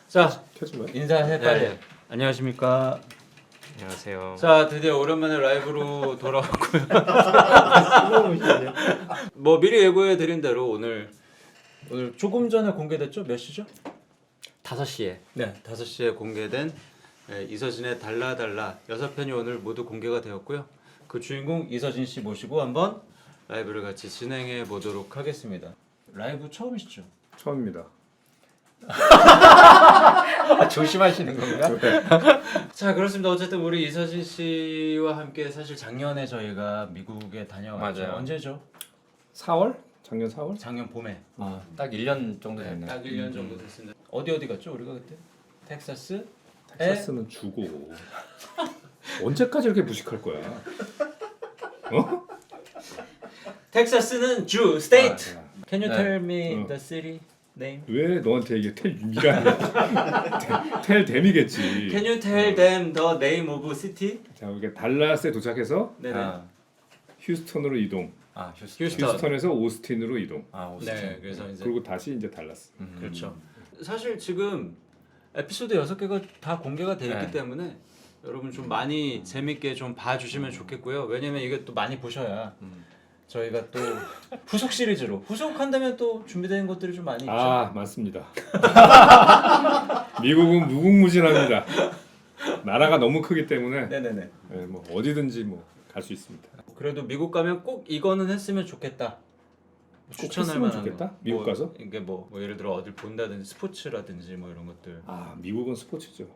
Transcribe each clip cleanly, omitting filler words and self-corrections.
자, 켜준 인사해 빨리. 안녕하십니까. 안녕하세요. 자, 드디어 오랜만에 라이브로 돌아왔고요. 뭐 미리 예고해 드린 대로 오늘 조금 전에 공개됐죠? 몇 시죠? 5시에. 네, 5시에 공개된 이서진의 달라달라 6편이 오늘 모두 공개가 되었고요. 그 주인공 이서진 씨 모시고 한번 라이브를 같이 진행해 보도록 하겠습니다. 라이브 처음이시죠? 처음입니다. 조심하시는 건가? 자, 그렇습니다. 어쨌든 우리 이서진 씨와 함께 사실 작년에 저희가 미국에 다녀왔죠. 맞아요. 언제죠? 4월? 작년 4월? 작년 봄에. 딱 1년 정도 됐네요. 딱 1년 정도 됐습니다. 어디 갔죠? 우리가 그때? 텍사스? 텍사스는 주고 언제까지 이렇게 무식할 거야? 어? 텍사스는 주, 스테이트. 아, Can you 네. tell me 어. the city name? 왜 너한테 이게 텔 댐이겠지. Can you tell them the name of city? 자, 우리가 달라스에 도착해서 네네. 휴스턴으로 이동. 휴스턴. 휴스턴에서 오스틴으로 이동. 오스틴. 네, 그래서 이제 그리고 다시 이제 달라스. 그렇죠. 사실 지금 에피소드 6개가 다 공개가 돼 있기 네. 때문에 여러분 좀 많이 재밌게 좀 봐주시면 좋겠고요. 왜냐면 이게 또 많이 보셔야 저희가 또 후속 시리즈로 후속한다면 또 준비된 것들이 좀 많이 있죠. 아, 맞습니다. 미국은 무궁무진합니다. 나라가 너무 크기 때문에 네네네. 네, 뭐 어디든지 뭐 갈 수 있습니다. 그래도 미국 가면 꼭 이거는 했으면 좋겠다. 추천할 했으면 만한 좋겠다? 거. 미국 뭐, 가서? 이게 뭐 예를 들어 어딜 본다든지 스포츠라든지 뭐 이런 것들. 아, 미국은 스포츠죠.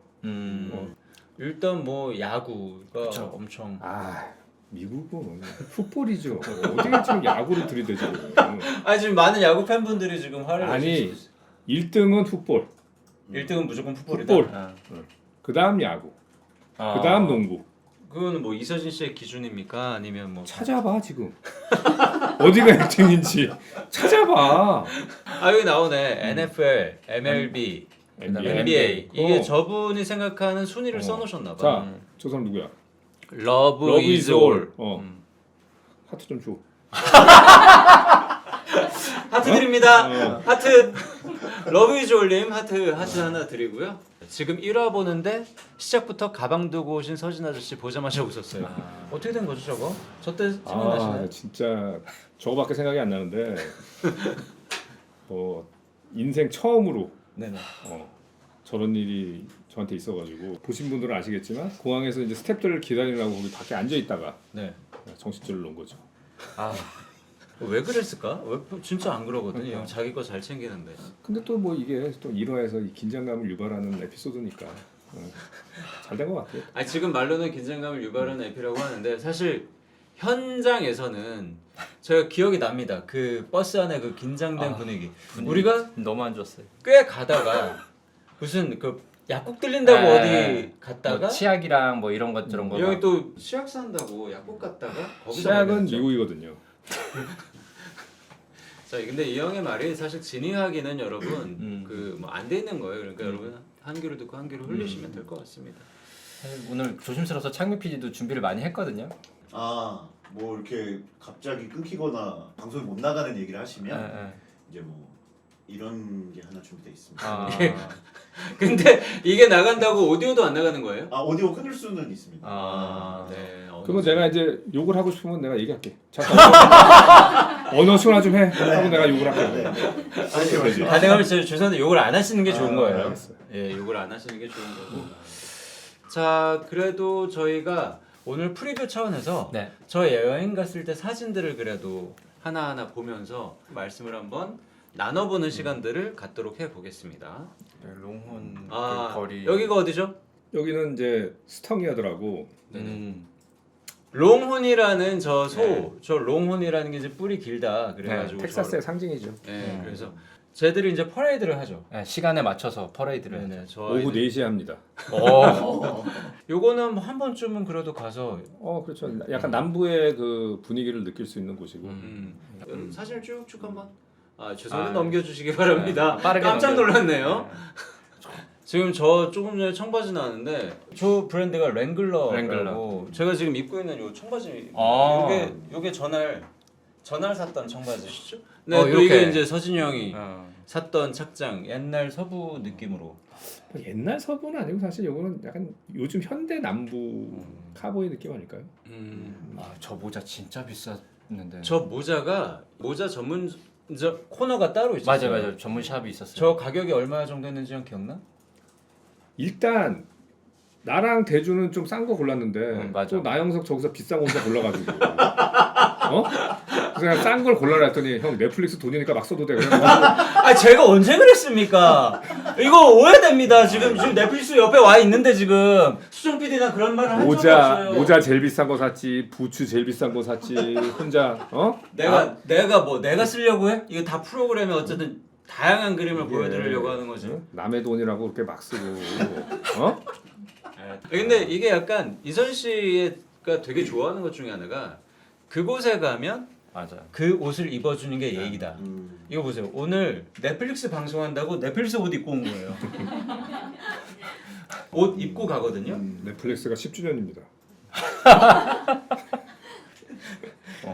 일단 뭐 야구가 그쵸. 엄청. 아, 미국은 풋볼이죠. 어디가 지금 야구를 들이대죠. 아 지금 많은 야구 팬분들이 지금 화를 아니, 내시고 있어요. 1등은 풋볼, 1등은 무조건 풋볼이다. 풋볼. 아. 그 다음 야구, 그 다음 농구. 그거는 뭐 이서진 씨의 기준입니까? 아니면 뭐 찾아봐 지금. 어디가 1등인지 찾아봐. 아 여기 나오네. NFL, MLB, NBA. 이게 저분이 생각하는 순위를 써놓으셨나 봐. 자, 저 사람 누구야? Love is all. 하트 좀 줘. 하트 드립니다. 하트. Love is all님 하트 하나 드리고요. 지금 1화 보는데 시작부터 가방 두고 오신 서진 아저씨 보자마자 웃었어요. 어떻게 된 거죠 저거? 저 때 생각나시나요? 아, 진짜 저거밖에 생각이 안 나는데 인생 처음으로 네네. 저런 일이 저한테 있어가지고 보신 분들은 아시겠지만 공항에서 이제 스태프들을 기다리려고 거기 밖에 앉아 있다가 네. 정신줄을 놓은 거죠. 왜 그랬을까? 왜 진짜 안 그러거든요. 그러니까. 자기 거 잘 챙기는데. 근데 또 뭐 이게 또 1화에서 이 긴장감을 유발하는 에피소드니까 잘 된 것 같아요. 아니 지금 말로는 긴장감을 유발하는 에피라고 하는데 사실 현장에서는 제가 기억이 납니다. 그 버스 안에 그 긴장된 분위기. 우리가 너무 안 좋았어요. 꽤 가다가 무슨 그 약국 들린다고 어디 갔다가 뭐 치약이랑 뭐 이런 것 저런 거. 여기 또 치약 산다고 약국 갔다가 거기서 시작은 만났죠. 미국이거든요. 자, 근데 이 형의 말이 사실 진위하기는 여러분 그 뭐 안 돼 있는 거예요. 그러니까 여러분 한 귀로 듣고 한 귀로 흘리시면 될 것 같습니다. 오늘 조심스러워서 창미 PD도 준비를 많이 했거든요. 뭐 이렇게 갑자기 끊기거나 방송에 못 나가는 얘기를 하시면 이제 뭐 이런 게 하나 준비돼 있습니다. 근데 이게 나간다고 오디오도 안 나가는 거예요? 오디오 끊을 수는 있습니다. 네. 그러면 내가 이제 욕을 하고 싶으면 내가 얘기할게. 잠깐 언어 순화 좀 해. 하고 내가 욕을 할게. 가능하면 죄송한데 욕을 안 하시는 게 좋은 거예요. 알겠어요. 예, 욕을 안 하시는 게 좋은 거고. 자, 그래도 저희가 오늘 프리뷰 차원에서 네. 저 여행 갔을 때 사진들을 그래도 하나하나 보면서 말씀을 한번 나눠보는 시간들을 갖도록 해보겠습니다. 네, 롱혼 그 거리. 여기가 어디죠? 여기는 이제 스텅이어더라고. 롱혼이라는 저 롱혼이라는 게 이제 뿔이 길다 그래가지고 텍사스의 상징이죠. 네, 그래서 쟤들이 이제 퍼레이드를 하죠. 네, 시간에 맞춰서 퍼레이드를. 네네, 오후 4시에 합니다. 요거는 한 번쯤은 그래도 가서 그렇죠. 약간 남부의 그 분위기를 느낄 수 있는 곳이고. 사진을 쭉쭉 한번 죄송해요 넘겨주시기 바랍니다. 빠르게 깜짝 놀랐네요. 지금 저 조금 전에 청바지 나왔는데 저 브랜드가 랭글러라고 제가 지금 입고 있는 요 청바지 요게 전날 샀던 청바지시죠? 네, 또 이렇게. 이게 이제 서진이 형이 어. 샀던 착장 옛날 서부 느낌으로. 뭐 옛날 서부는 아니고 사실 이거는 약간 요즘 현대 남부 카보이 느낌 아닐까요? 저 모자 진짜 비쌌는데. 저 모자 전문 저 코너가 따로 있었어요. 맞아 전문 샵이 있었어요. 저 가격이 얼마 정도 했는지 형 기억나? 일단 나랑 대주는 좀 싼 거 골랐는데 맞아. 또 나영석 저기서 비싼 거 혼자 골라가지고 그래서 싼 걸 골라라 했더니 형 넷플릭스 돈이니까 막 써도 돼. 그냥 아 제가 언제 그랬습니까? 이거 오해됩니다. 지금 넷플릭스 옆에 와 있는데 지금 수정 PD나 그런 말을 한 적이 없어요. 모자 제일 비싼 거 샀지, 부츠 제일 비싼 거 샀지, 혼자 내가 쓰려고 해? 이거 다 프로그램에 어쨌든 다양한 그림을 보여드리려고 하는 거지. 응? 남의 돈이라고 그렇게 막 쓰고 근데 이게 약간 이선 씨가 되게 좋아하는 것 중에 하나가 그곳에 가면 맞아. 그 옷을 입어주는 게 예의다. 이거 보세요. 오늘 넷플릭스 방송한다고 넷플릭스 옷 입고 온 거예요. 옷 입고 가거든요. 넷플릭스가 10주년입니다.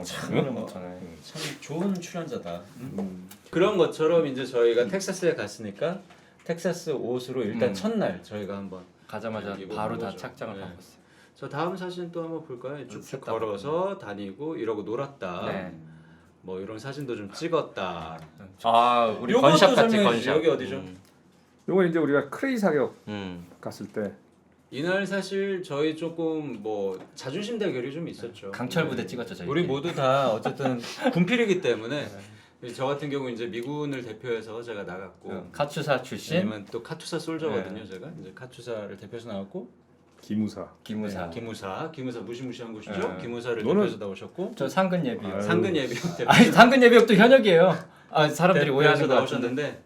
참여를 못하네. 참 좋은 출연자다. 그런 것처럼 이제 저희가 텍사스에 갔으니까 텍사스 옷으로 일단 첫날 저희가 한번 가자마자 입어본 바로 다 거죠. 착장을 네. 바꿨어요. 저 다음 사진 또 한번 볼까요? 쭉쭉 셋다 걸어서 다니고 이러고 놀았다. 네. 뭐 이런 사진도 좀 찍었다. 우리 요것도 건샵 같이 설명해 건샵. 주세요. 여기 어디죠? 이건 이제 우리가 크레이 사격 음. 갔을 때 이날 사실 저희 조금 뭐 자존심 대결이 좀 있었죠. 강철 부대 찍었죠 저희. 우리 모두 다 어쨌든 군필이기 때문에 저 같은 경우 이제 미군을 대표해서 제가 나갔고 카투사 출신 왜냐면 또 카투사 솔저거든요. 제가 이제 카투사를 대표해서 나갔고 기무사. 기무사. 기무사 무시무시한 곳이죠. 네. 기무사를 너는- 대표해서 나오셨고 저 상근 예비요. 아유. 상근 예비역 대표 아니 상근 예비역도 현역이에요. 사람들이 대표해서 오해하는 거 같은데. 나오셨는데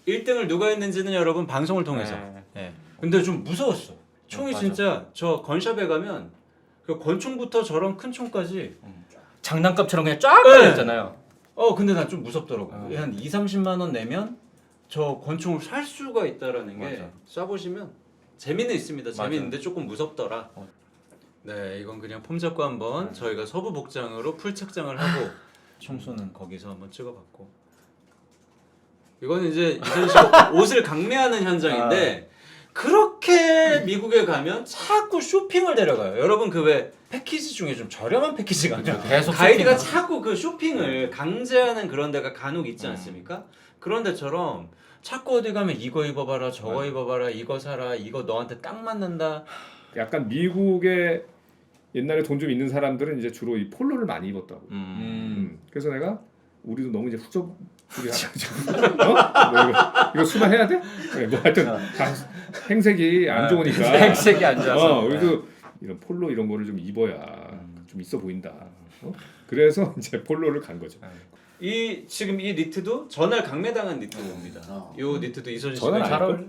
1등을 누가 했는지는 여러분 방송을 통해서. 네. 예. 근데 좀 무서웠어. 총이 맞아. 진짜 저 건샵에 가면 그 권총부터 저런 큰 총까지 장난감처럼 그냥 쫙 네. 깔려있잖아요. 근데 난 좀 무섭더라고. 한 2, 30만 원 내면 저 권총을 살 수가 있다라는 게 맞아. 쏴보시면 재미는 있습니다. 맞아. 재미있는데 조금 무섭더라. 네, 이건 그냥 폼 잡고 한번 저희가 서부 복장으로 풀 착장을 하고 청소는 거기서 한번 찍어봤고 이거는 이제 이선 씨 옷을 강매하는 현장인데 그렇게 미국에 가면 자꾸 쇼핑을 데려가요. 여러분 그 왜 패키지 중에 좀 저렴한 패키지가 그렇죠. 계속 가이드가 쇼핑. 자꾸 그 쇼핑을 강제하는 그런 데가 간혹 있지 않습니까? 그런 데처럼 자꾸 어디 가면 이거 입어봐라 저거 입어봐라 이거 사라 이거 너한테 딱 맞는다. 약간 미국에 옛날에 돈 좀 있는 사람들은 이제 주로 이 폴로를 많이 입었다고. 그래서 내가 우리도 너무 이제 후적들이 이거 수납해야 돼? 네, 뭐 하여튼 다 행색이 안 좋으니까. 행색이 안 좋아서. 우리도 이런 폴로 이런 거를 좀 입어야 좀 있어 보인다. 그래서 이제 폴로를 간 거죠. 이 지금 이 니트도 전날 강매당한 니트입니다. 요 니트도 이선 전날 씨가 잘 어울려.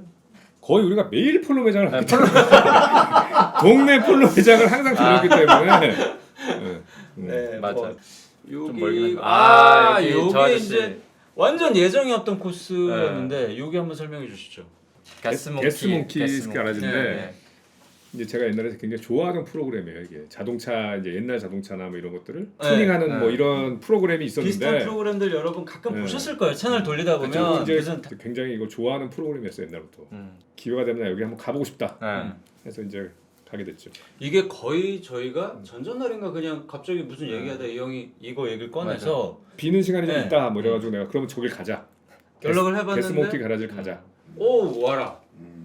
거의 우리가 매일 폴로 매장을 하기 때문에 동네 폴로 매장을 항상 들렸기 때문에 네, 맞아. 뭐, 좀 멀긴 여기 한데. 여기 저 요게 아저씨. 이제 완전 예정이 없던 코스였는데 여기 한번 설명해 주시죠. 게스몽키 가라지인데 네. 이제 제가 옛날에 굉장히 좋아하던 프로그램이에요. 이게 자동차 이제 옛날 자동차나 뭐 이런 것들을 네. 튜닝하는 뭐 네. 이런 프로그램이 있었는데 비슷한 프로그램들 여러분 가끔 네. 보셨을 거예요. 채널 돌리다 보면 그쵸, 이제 무슨 굉장히 이거 좋아하는 프로그램이었어요 옛날부터. 기회가 되면 여기 한번 가보고 싶다. 해서 이제 가게 됐죠. 이게 거의 저희가 전전날인가 그냥 갑자기 무슨 얘기하다 이 형이 이거 얘기를 꺼내서 비는 시간이 좀 네. 있다 뭐 이래가지고 내가 그러면 저길 가자. 연락을 해봤는데 게스몽키 가라지를 가자. 오 와라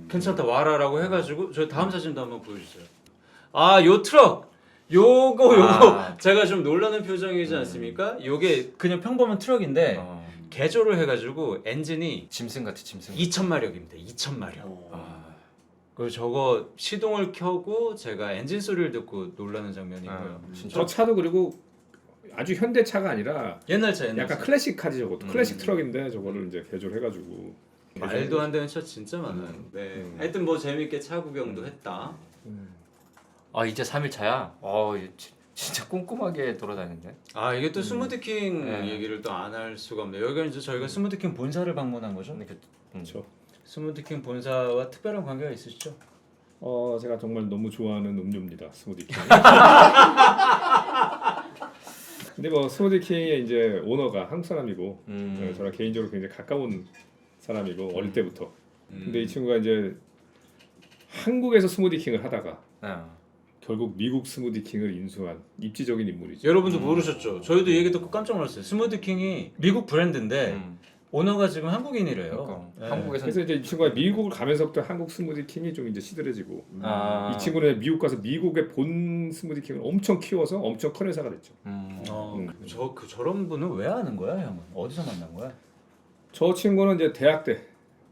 괜찮다 와라라고 해가지고 저 다음 사진도 한번 보여주세요. 요 트럭 요거 제가 좀 놀라는 표정이지 않습니까? 요게 그냥 평범한 트럭인데 개조를 해가지고 엔진이 짐승 같아 짐승. 2,000마력입니다. 2,000마력. 그리고 저거 시동을 켜고 제가 엔진 소리를 듣고 놀라는 장면이고요. 저 차도 그리고 아주 현대 차가 아니라 옛날 차 옛날 약간 차. 클래식 카지 저것도 클래식 트럭인데 저거를 이제 개조를 해가지고 말도 안 되는 차 진짜 많아요. 네. 하여튼 뭐 재밌게 차 구경도 했다. 이제 3일 차야. 진짜 꼼꼼하게 돌아다니는데. 이게 또 스무드킹 네. 얘기를 또 안 할 수가 없네요. 여기가 이제 저희가 스무드킹 본사를 방문한 거죠. 그렇죠. 스무드킹 본사와 특별한 관계가 있으시죠? 제가 정말 너무 좋아하는 음료입니다. 스무디킹. 근데 뭐 스무디킹의 이제 오너가 한국 사람이고 저랑 개인적으로 굉장히 가까운 사람이고 어릴 때부터. 근데 이 친구가 이제 한국에서 스무디킹을 하다가 결국 미국 스무디킹을 인수한 입지적인 인물이죠. 여러분도 모르셨죠? 저희도 얘기 듣고 깜짝 놀랐어요. 스무디킹이 미국 브랜드인데 오너가 지금 한국인이래요. 그러니까. 한국에서 그래서 이제 이 친구가 미국을 가면서부터 한국 스무디킹이 좀 이제 시들해지고 이 친구는 미국 가서 미국의 본 스무디킹을 엄청 키워서 엄청 큰 회사가 됐죠. 저런 분은 왜 아는 거야, 형은? 어디서 만난 거야? 저 친구는 이제 대학 때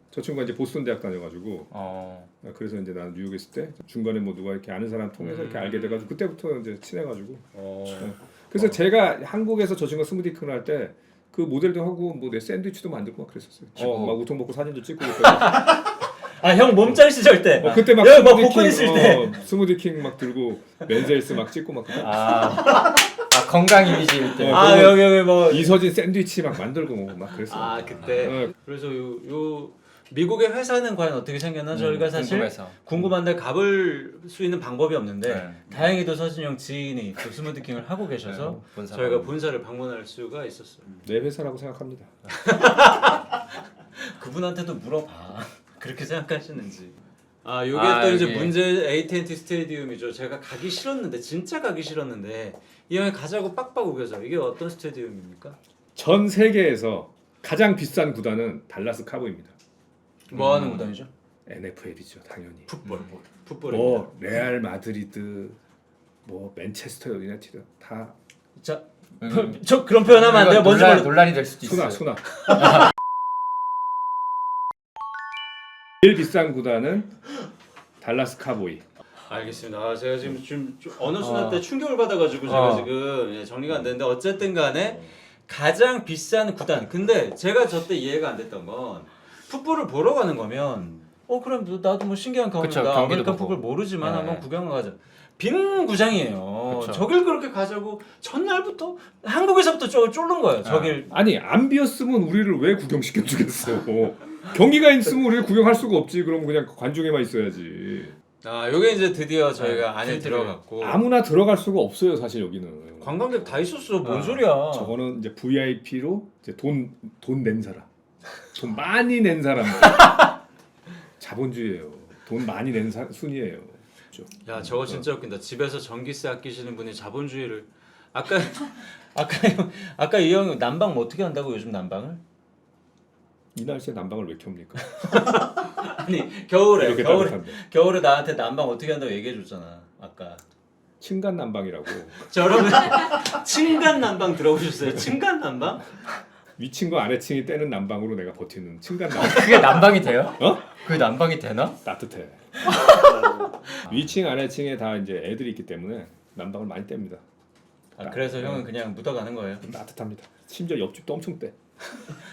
저 친구가 이제 보스턴 대학 다녀가지고 그래서 이제 나는 뉴욕에 있을 때 중간에 뭐 누가 이렇게 아는 사람 통해서 이렇게 알게 돼가지고 그때부터 이제 친해가지고 그래서 제가 한국에서 저 친구가 스무디킹을 할 때 그 모델도 하고 뭐 내 샌드위치도 만들고 막 그랬었어요. 막 우통 먹고 사진도 찍고 아, 형 몸짱 시절 때. 그때 막 뭐 복근 있을 때. 스무디킹 막 들고 맨젤스 막 찍고 막 건강 이미지일 때. 여기 뭐 이서진 샌드위치 막 만들고 막 그랬어요. 그때. 그래서 요 미국의 회사는 과연 어떻게 생겼나 저희가 사실 궁금해서. 궁금한데 가볼 수 있는 방법이 없는데 네. 다행히도 서진 형 지인이 또 스무디킹을 하고 계셔서 본사 저희가 본사를 방문할 수가 있었어요. 내 회사라고 생각합니다. 그분한테도 물어봐. 그렇게 생각하시는지. 요게 또 이제 여기. 문제 AT&T 스테디움이죠. 제가 가기 싫었는데 진짜 가기 싫었는데 이 형이 가자고 빡빡 우겨서 이게 어떤 스테디움입니까? 전 세계에서 가장 비싼 구단은 달라스 카보입니다. 뭐 하는 구단이죠? NFL이죠, 당연히. 풋볼입니다. 뭐 레알 마드리드, 뭐 맨체스터 유나이티드 다 자, 저 그런 표현하면 안 돼요. 뭔지 모르. 논란이 될 수도 있어요. 수나. 제일 비싼 구단은 달라스 카보이. 알겠습니다. 제가 지금 좀 어느 순간 때 충격을 받아가지고 제가 지금 정리가 안 되는데 어쨌든 간에 가장 비싼 구단. 근데 제가 저 때 이해가 안 됐던 건 풋볼을 보러 가는 거면 그럼 나도 뭐 신기한 경험이다. 그쵸, 경기도 아메리칸 보고. 풋볼 모르지만 네. 한번 구경을 가자. 빈 구장이에요. 그쵸. 저길 그렇게 가자고 전날부터 한국에서부터 쫄른 거예요. 저길. 아니 안 비었으면 우리를 왜 구경시켜 주겠어? 경기가 있으면 우리 구경할 수가 없지. 그럼 그냥 관중에만 있어야지. 요게 이제 드디어 저희가 안에 들어갔고 아무나 들어갈 수가 없어요, 사실 여기는. 관광객 다 있었어. 뭔 소리야? 저거는 이제 VIP로 이제 돈 낸 사람, 돈 많이 낸 사람, 자본주의예요. 돈 많이 낸 순이에요. 그렇죠? 야, 저거 진짜 웃긴다. 집에서 전기세 아끼시는 분이 자본주의를 아까 이 형이 난방 뭐 어떻게 한다고 요즘 난방을? 이 날씨에 난방을 왜 켭니까? 아니 겨울에 이렇게 따뜻한데. 겨울에 나한테 난방 어떻게 한다고 얘기해 줬잖아. 아까 층간 난방이라고. 자, 여러분 층간 난방 들어보셨어요? 층간 난방? 위층과 아래층이 떼는 난방으로 내가 버티는 층간 난방. 그게 난방이 돼요? 어? 그게 난방이 되나? 따뜻해. 위층 아래층에 다 이제 애들이 있기 때문에 난방을 많이 뗍니다. 그래서 형은 그냥 묻어가는 거예요. 따뜻합니다. 심지어 옆집도 엄청 떼.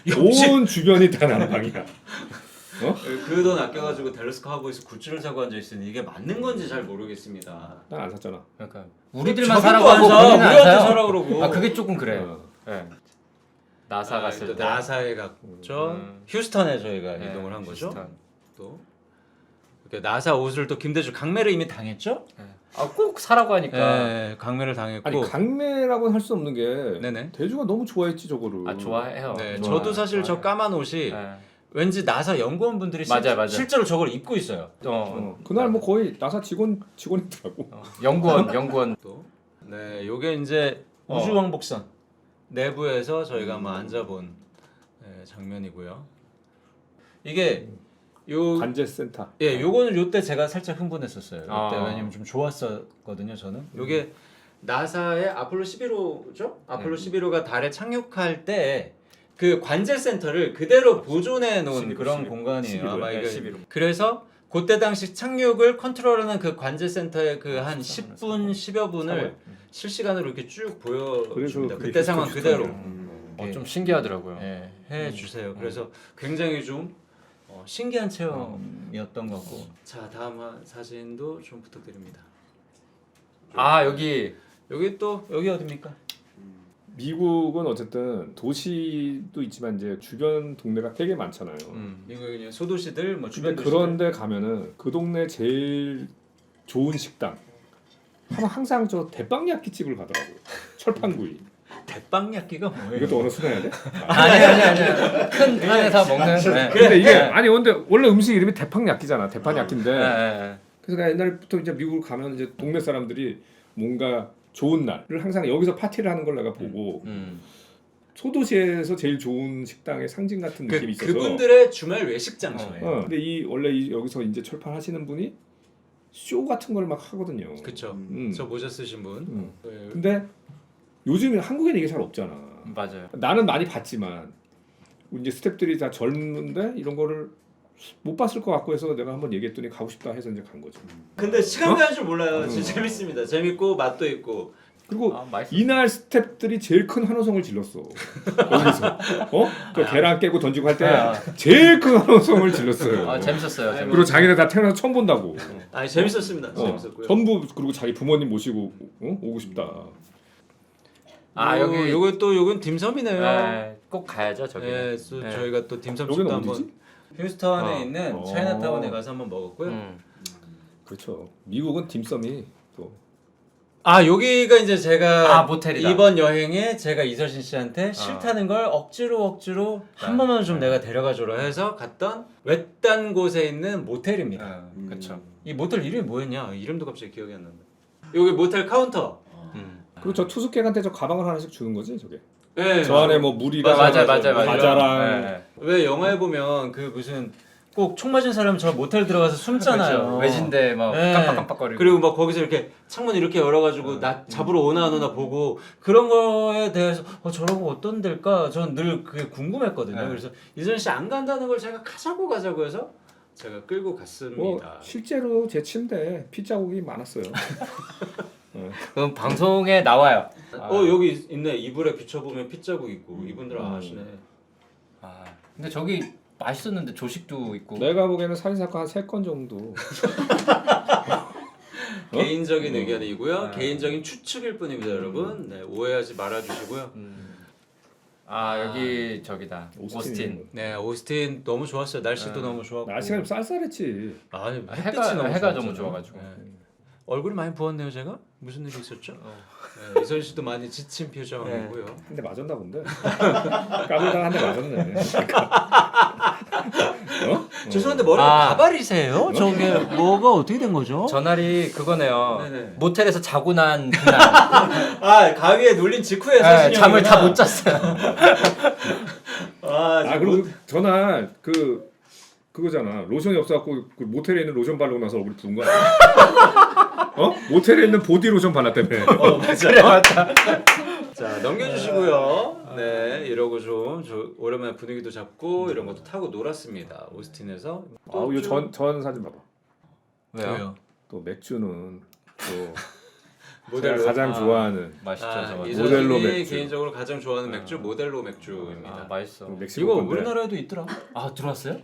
옆집? 온 주변이 다 난방이야. 그 돈 아껴가지고 댈러스 카우보이스 굿즈를 사고 앉아 있으니 이게 맞는 건지 잘 모르겠습니다. 난 안 샀잖아. 그러니까 우리들만 저분도 사라고 안 하고 사. 본인은 안 우리한테 사요. 사라 그러고. 그게 조금 그래요. 네. 나사 갔을 또 때. 나사에 갔죠. 휴스턴에 저희가 이동을 한 거죠. 휴스턴. 또 이렇게 나사 옷을 또 김대중 강매를 이미 당했죠? 꼭 사라고 하니까. 네, 강매를 당했고. 아니 강매라고 할 수 없는 게 네네. 대주가 너무 좋아했지 저거를. 좋아해요. 네, 좋아요. 저도 사실 저 까만 옷이 네. 왠지 나사 연구원분들이 맞아요. 실제로 저걸 입고 있어요. 그날 뭐 거의 나사 직원이더라고. 연구원. 또 네, 요게 이제 우주왕복선 내부에서 저희가 한번 앉아본 장면이고요. 이게 요 관제센터. 요거는 요때 제가 살짝 흥분했었어요. 요때 아. 왜냐면 좀 좋았었거든요, 저는. 요게 나사의 아폴로 11호죠? 아폴로 11호가 달에 착륙할 때 그 관제 센터를 그대로 보존해 놓은 그런 공간이에요. 11호. 아마 이게 11호. 그래서 그때 당시 착륙을 컨트롤하는 그 관제 센터의 그 한 10분 10여 분을 실시간으로 이렇게 쭉 보여줍니다. 그게 그때 상황 그대로 좀 신기하더라고요. 해 주세요. 그래서 굉장히 좀 신기한 체험이었던 것 같고. 자, 다음 사진도 좀 부탁드립니다. 여기 여기 어디입니까? 미국은 어쨌든 도시도 있지만 이제 주변 동네가 되게 많잖아요. 미국의 그냥 소도시들 뭐 근데 주변 도시들. 그런데 가면은 그 동네 제일 좋은 식당 하면 항상 저 대빵야끼집을 가더라고요. 철판구이. 대빵야끼가 뭐예요? 이것도 언어 순화해야 돼? 아니. 큰 판에서 먹는. 네. 근데 이게 아니 근데 원래 음식 이름이 대빵야끼잖아. 대판야끼인데. 네. 그래서 내가 옛날부터 이제 미국을 가면 이제 동네 사람들이 뭔가 좋은 날을 항상 여기서 파티를 하는 걸 내가 보고 소도시에서 제일 좋은 식당의 상징 같은 느낌이 있어서. 그분들의 주말 외식 장소예요. 근데 원래 여기서 이제 철판하시는 분이 쇼 같은 걸 막 하거든요. 그쵸. 저 모자 쓰신 분. 네. 근데 요즘 한국에는 이게 잘 없잖아. 맞아요. 나는 많이 봤지만 이제 스태프들이 다 젊은데 이런 거를 못 봤을 것 같고 해서 내가 한번 얘기했더니 가고 싶다 해서 이제 간 거죠. 근데 시간 가는 줄 몰라요. 진짜 재밌습니다. 재밌고 맛도 있고. 그리고 맛있어. 이날 스태프들이 제일 큰 환호성을 질렀어. 여기서 저 계란 깨고 던지고 할 때 제일 큰 환호성을 질렀어요. 재밌었어요. 그리고 자기네 다 태어나서 처음 본다고. 아니 재밌었습니다. 재밌었고요. 전부 그리고 자기 부모님 모시고 오고 싶다. 여기 요건 딤섬이네요. 네, 꼭 가야죠 저기. 네, 저희가 또 딤섬집도 여기는 한번 어디지? 휴스턴에 있는 차이나타운에 가서 한번 먹었고요. 그렇죠. 미국은 딤섬이 또 여기가 이제 제가 모텔이다. 이번 여행에 제가 이서진 씨한테 싫다는 걸 억지로 한 번만 좀 내가 데려가줘라 해서 갔던 외딴 곳에 있는 모텔입니다. 그렇죠. 이 모텔 이름이 뭐였냐? 이름도 갑자기 기억이 안 난다. 여기 모텔 카운터. 그리고 저 투숙객한테 저 가방을 하나씩 주는 거지 저게. 네, 저 안에 뭐 물이랑 맞아요. 과자랑 왜 영화에 보면 그 무슨 꼭 총 맞은 사람 저 모텔 들어가서 숨잖아요. 그렇죠. 외진데 막 네. 깜빡깜빡거리고. 그리고 막 거기서 이렇게 창문 이렇게 열어가지고 나 잡으러 오나 안 오나 보고 그런 거에 대해서 저러고 어떤 데일까? 전 늘 그게 궁금했거든요. 그래서 이선 씨 안 간다는 걸 제가 가자고 해서 제가 끌고 갔습니다. 실제로 제 침대에 피 자국이 많았어요. 그럼 방송에 나와요. 여기 있네. 이불에 비춰보면 핏자국 있고 이분들 아시네. 근데 저기 맛있었는데 조식도 있고. 내가 보기에는 살인 사건 한 3건 정도. 개인적인 의견이고요. 개인적인 추측일 뿐입니다, 여러분. 네, 오해하지 말아주시고요. 여기 저기다. 오스틴. 네, 오스틴 너무 좋았어요. 날씨도 너무 좋았고. 날씨가 좀 쌀쌀했지. 아니, 해가 너무 좋아가지고. 얼굴이 많이 부었네요, 제가. 무슨 일이 있었죠? 네, 이선 씨도 많이 지친 표정이고요. 한 대 맞았나 본데. 까불다가 한 대 맞았네. 죄송한데 머리가 가발이세요? 저게 뭐가 어떻게 된 거죠? 전날이 그거네요. 네네. 모텔에서 자고 난 그날. 가위에 눌린 직후에 사신 잠을 다 못 잤어요. 그리고 전날 그거잖아. 로션이 없어갖고 그 모텔에 있는 로션 바르고 나서 얼굴이 부은 거 아니야? 모텔에 있는 보디 로션 발랐다며. 맞아. 그래, 맞다. 자, 넘겨주시고요. 네, 이러고 좀 오랜만에 분위기도 잡고 이런 것도 타고 놀았습니다. 오스틴에서. 이거 전 사진 봐봐. 왜요? 또 맥주는 또 모델로 제가 가장 좋아하는 맛있죠. 저거. 모델로 이선이 맥주. 개인적으로 가장 좋아하는 맥주 모델로 맥주입니다. 맛있어. 멕시코 이거 건데. 우리나라에도 있더라. 들어왔어요?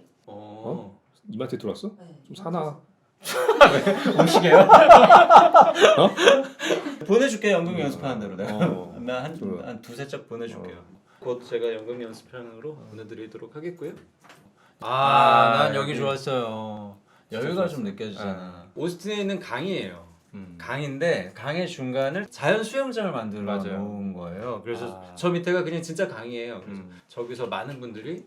이마트에 들어왔어? 좀 사나. 음식이에요? 보내줄게 연극 연습하는 대로 내가. 좋아. 나한 두세 짝 보내줄게요. 곧 제가 연극 연습편으로 보내드리도록 하겠고요. 난 여기 좋았어요. 여유가 좀 느껴지잖아. 오스틴에 있는 강이에요. 강인데 강의 중간을 자연 수영장을 만들어 맞아요. 놓은 거예요. 그래서 저 밑에가 그냥 진짜 강이에요. 그래서 저기서 많은 분들이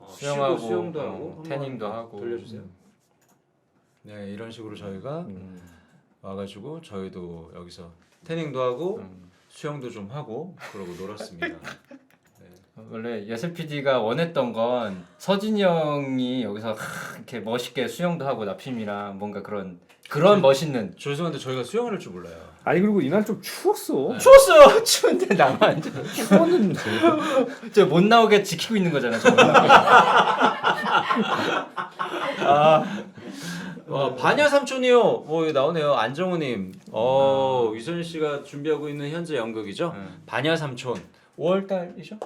수영하고, 쉬고 수영도 하고 태닝도 한번 하고. 돌려주세요. 네, 이런 식으로 저희가 와가지고 저희도 여기서 태닝도 하고 수영도 좀 하고 그러고 놀았습니다. 원래 예슬 PD가 원했던 건 서진이 형이 여기서 이렇게 멋있게 수영도 하고 나핌이랑 뭔가 그런 멋있는. 죄송한데 저희가 수영을 할 줄 몰라요. 아니 그리고 이날 좀 추웠어. 추웠어요. 추운데 나만 추웠는데. 저 못 나오게 지키고 있는 거잖아. 반야 삼촌이요. 여기 나오네요. 안정우님. 위선 씨가 준비하고 있는 현재 연극이죠. 반야 삼촌. 5월달이죠?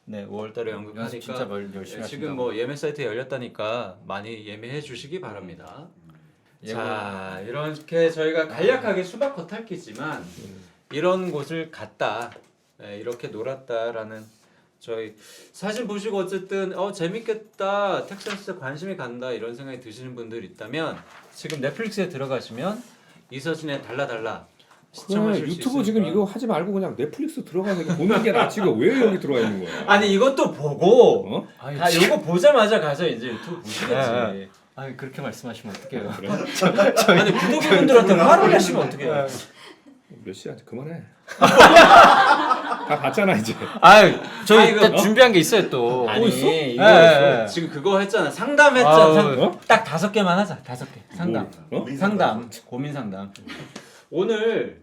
네, 5월달에 연극하니까 진짜 열심히 지금 뭐 예매 사이트에 열렸다니까 많이 예매해 주시기 바랍니다. 자, 이렇게 저희가 간략하게 수박 겉핥기지만 이런 곳을 갔다, 이렇게 놀았다라는 저희 사진 보시고 어쨌든 재밌겠다, 텍사스에 관심이 간다 이런 생각이 드시는 분들 있다면 지금 넷플릭스에 들어가시면 이서진의 달라달라 시청하실 수 유튜브 지금 있으니까. 이거 하지 말고 그냥 넷플릭스 들어가서 이렇게 보는 게 낫지. 이거 왜 여기 들어가 있는 거야? 아니 이것도 보고 어? 다 이거 보자마자 가서 이제 유튜브 보시겠지. 네. 아 그렇게 말씀하시면 어떡해요? 그래? 아니 구독자분들한테 화를 내시면 어떡해요? 몇 시야? 그만해. 다 봤잖아 이제. 저 아, 이거- 일단 준비한 게 있어요 또. 아니 있어? 이거 네. 지금 그거 했잖아. 상담했잖아. 어? 딱 5개만 하자. 5개. 상담. 뭐? 상담. 고민 상담. 오늘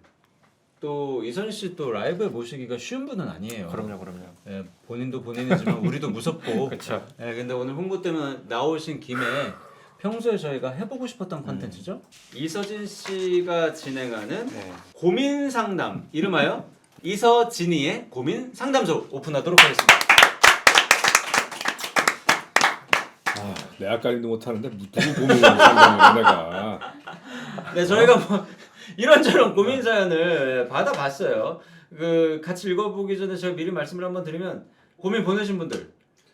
또 이선 씨 또 라이브에 모시기가 쉬운 분은 아니에요. 그럼요. 예, 본인도 본인이지만 우리도 무섭고. 그렇죠. 예, 근데 오늘 홍보 때문에 나오신 김에 평소에 저희가 해보고 싶었던 컨텐츠죠. 이서진 씨가 진행하는 네. 고민 상담 이름하여 이서진이의 고민 상담소 오픈하도록 하겠습니다. 내 아까림도 못하는데 누구 보면 상담을 내가. 네, 저희가 뭐 이런저런 고민 사연을 받아봤어요. 그 같이 읽어보기 전에 제가 미리 말씀을 한번 드리면 고민 보내신 분들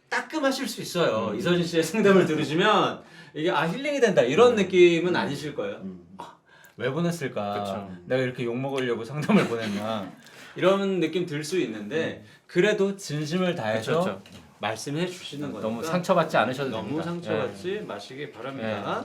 따끔하실 수 있어요. 이서진 씨의 상담을 들으시면 이게 힐링이 된다 이런 느낌은 아니실 거예요. 왜 보냈을까? 그쵸. 내가 이렇게 욕 먹으려고 상담을 보냈나? 이런 느낌 들 수 있는데 그래도 진심을 다해서 그쵸. 말씀해 주시는 거니까 너무 상처받지 않으셔도 너무 됩니다. 상처받지 마시기 바랍니다.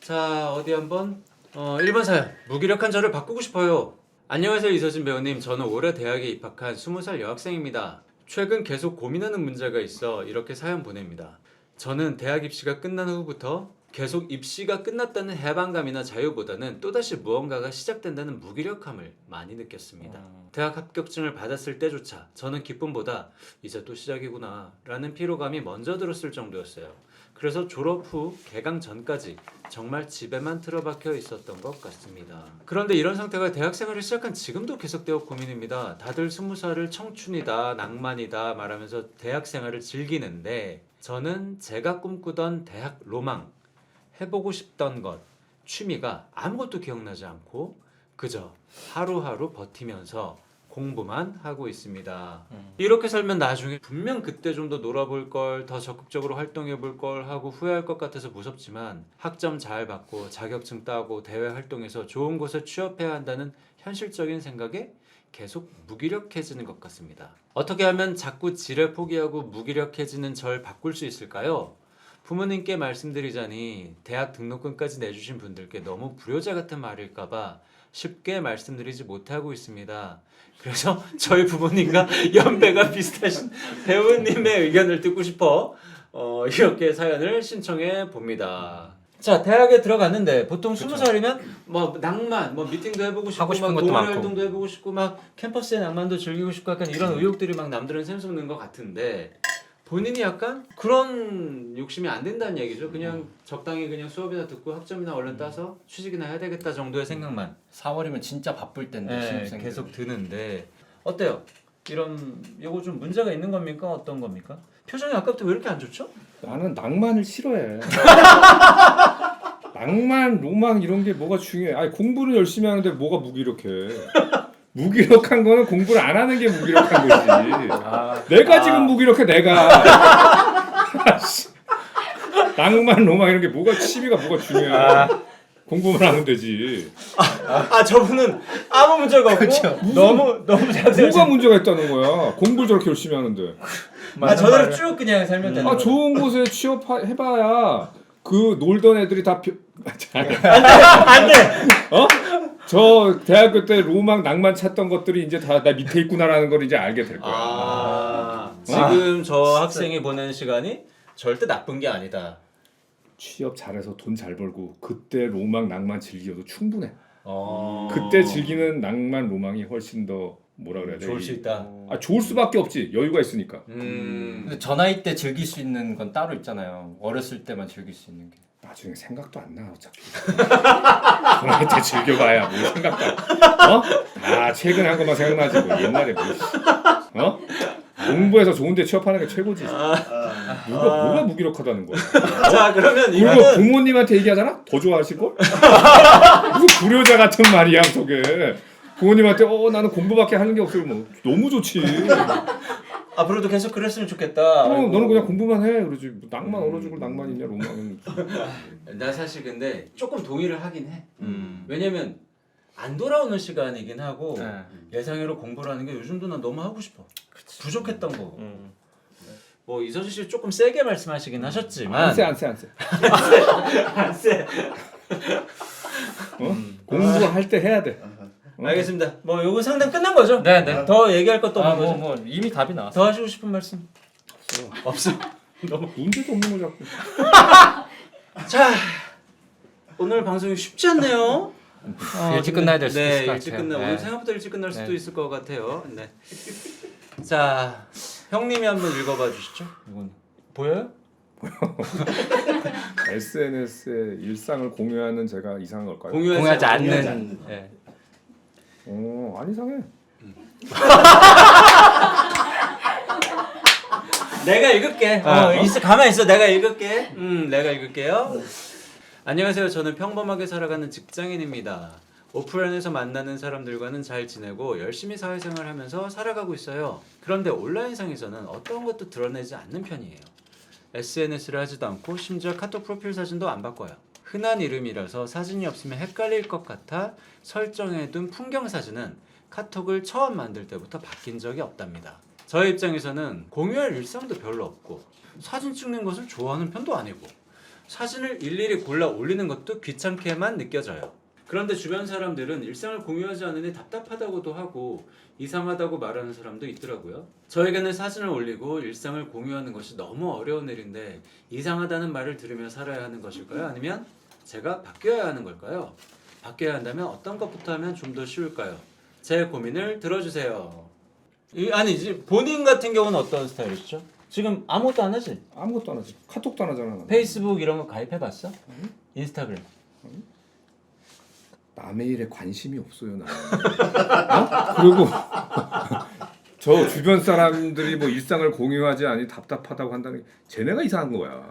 자 어디 한번 1번 사연 무기력한 저를 바꾸고 싶어요. 안녕하세요 이서진 배우님. 저는 올해 대학에 입학한 20살 여학생입니다. 최근 계속 고민하는 문제가 있어 이렇게 사연 보냅니다. 저는 대학 입시가 끝난 후부터 계속 입시가 끝났다는 해방감이나 자유보다는 또다시 무언가가 시작된다는 무기력함을 많이 느꼈습니다. 대학 합격증을 받았을 때조차 저는 기쁨보다 이제 또 시작이구나 라는 피로감이 먼저 들었을 정도였어요. 그래서 졸업 후 개강 전까지 정말 집에만 틀어박혀 있었던 것 같습니다. 그런데 이런 상태가 대학생활을 시작한 지금도 계속되어 고민입니다. 다들 20살을 청춘이다, 낭만이다 말하면서 대학생활을 즐기는데 저는 제가 꿈꾸던 대학 로망, 해보고 싶던 것, 취미가 아무것도 기억나지 않고 그저 하루하루 버티면서 공부만 하고 있습니다. 이렇게 살면 나중에 분명 그때 좀 더 놀아볼 걸, 더 적극적으로 활동해 볼 걸 하고 후회할 것 같아서 무섭지만 학점 잘 받고 자격증 따고 대외 활동해서 좋은 곳에 취업해야 한다는 현실적인 생각에 계속 무기력해지는 것 같습니다. 어떻게 하면 자꾸 지레 포기하고 무기력해지는 절 바꿀 수 있을까요? 부모님께 말씀드리자니 대학 등록금까지 내주신 분들께 너무 불효자 같은 말일까봐 쉽게 말씀드리지 못하고 있습니다. 그래서 저희 부모님과 연배가 비슷하신 배우님의 의견을 듣고 싶어 이렇게 사연을 신청해 봅니다. 자, 대학에 들어갔는데 보통 20살이면 뭐 낭만, 뭐 미팅도 해보고 싶고 하고 싶은 막 것도 동아리 많고. 활동도 해보고 싶고 막 캠퍼스의 낭만도 즐기고 싶고 약간 이런 의욕들이 막 남들은 샘솟는 것 같은데 본인이 약간 그런 욕심이 안 된다는 얘기죠. 그냥 적당히 그냥 수업이나 듣고 학점이나 얼른 따서 취직이나 해야 되겠다 정도의 생각만 4월이면 진짜 바쁠 텐데 신입생들. 계속 드는데 어때요? 요거 좀 문제가 있는 겁니까? 어떤 겁니까? 표정이 아까부터 왜 이렇게 안 좋죠? 나는 낭만을 싫어해. 낭만, 로망 이런 게 뭐가 중요해? 아니 공부를 열심히 하는데 뭐가 무기력해? 무기력한 거는 공부를 안 하는 게 무기력한 거지. 내가 지금 무기력해 내가. 낭만, 로망 이런 게 뭐가 취미가 뭐가 중요해? 공부만 하면 되지. 저분은 아무 문제가 없고 너무 자세히 뭐가 문제가 있다는 거야? 공부를 저렇게 열심히 하는데. 저대로 쭉 그냥 살면 되는 거예요. 좋은 곳에 취업해봐야 그 놀던 애들이 다 안돼. 저 대학교 때 로망 낭만 찾던 것들이 이제 다 나 밑에 있구나라는 걸 이제 알게 될 거야. 지금 저 학생이 보낸 시간이 절대 나쁜 게 아니다. 취업 잘해서 돈 잘 벌고 그때 로망 낭만 즐겨도 충분해. 어. 그때 즐기는 낭만 로망이 훨씬 더 뭐라 그래야 돼? 좋을 수 있다. 좋을 수밖에 없지. 여유가 있으니까. 근데 저 나이 때 즐길 수 있는 건 따로 있잖아요. 어렸을 때만 즐길 수 있는 게. 나중에 생각도 안 나 어차피. 그럴 때 즐겨봐야 뭐 생각도 안. 최근에 한 것만 생각나지 뭐 옛날에 뭐. 공부해서 좋은데 취업하는 게 최고지. 뭐가 무기력하다는 거야. 자 그러면 그리고 이거는 부모님한테 얘기하잖아? 더 좋아하실 걸? 무슨 불효자 같은 말이야 저게. 부모님한테 나는 공부밖에 하는 게 없어요. 뭐 너무 좋지. 앞으로도 계속 그랬으면 좋겠다. 너는 그냥 공부만 해. 그러지. 뭐 낭만 얼어 죽을 낭만 있냐 로망은. 나 사실 근데 조금 동의를 하긴 해. 왜냐면 안 돌아오는 시간이긴 하고 네. 예상외로 공부를 하는 게 요즘도 난 너무 하고 싶어. 부족했던 거고. 뭐 이서진 씨 조금 세게 말씀하시긴 하셨지만 안세. 안 세. 공부할 때 해야 돼. 알겠습니다. 뭐 요거 상담 끝난 거죠? 네. 더 얘기할 것도 없는 거죠? 뭐 이미 답이 나왔어. 더 하시고 싶은 말씀? 없어. 문제도 없는 거 자꾸. 자, 오늘 방송이 쉽지 않네요. 일찍 끝나야 될 수도 네, 있을 것 일찍 같아요. 끝나. 네. 오늘 생각보다 일찍 끝날 수도 네. 있을 것 같아요. 네. 자, 형님이 한번 읽어봐 주시죠. 이건 보여요? SNS에 일상을 공유하는 제가 이상한 걸까요? 공유하지 공유하지 않는. 네. 안 이상해. 내가 읽을게. 가만히 있어. 내가 읽을게. 내가 읽을게요. 안녕하세요. 저는 평범하게 살아가는 직장인입니다. 오프라인에서 만나는 사람들과는 잘 지내고 열심히 사회생활하면서 살아가고 있어요. 그런데 온라인상에서는 어떤 것도 드러내지 않는 편이에요. SNS를 하지도 않고 심지어 카톡 프로필 사진도 안 바꿔요. 흔한 이름이라서 사진이 없으면 헷갈릴 것 같아 설정해둔 풍경 사진은 카톡을 처음 만들 때부터 바뀐 적이 없답니다. 저의 입장에서는 공유할 일상도 별로 없고 사진 찍는 것을 좋아하는 편도 아니고 사진을 일일이 골라 올리는 것도 귀찮게만 느껴져요. 그런데 주변 사람들은 일상을 공유하지 않으니 답답하다고도 하고 이상하다고 말하는 사람도 있더라고요. 저에게는 사진을 올리고 일상을 공유하는 것이 너무 어려운 일인데 이상하다는 말을 들으며 살아야 하는 것일까요? 아니면 제가 바뀌어야 하는 걸까요? 바뀌어야 한다면 어떤 것부터 하면 좀 더 쉬울까요? 제 고민을 들어주세요. 아니지, 본인 같은 경우는 어떤 스타일이시죠? 지금 아무것도 안 하지? 아무것도 안 하지. 카톡도 안 하잖아. 나는. 페이스북 이런 거 가입해봤어? 인스타그램? 남의 일에 관심이 없어요 나는. 그리고 저 주변 사람들이 뭐 일상을 공유하지 않니 답답하다고 한다는 게 쟤네가 이상한 거야.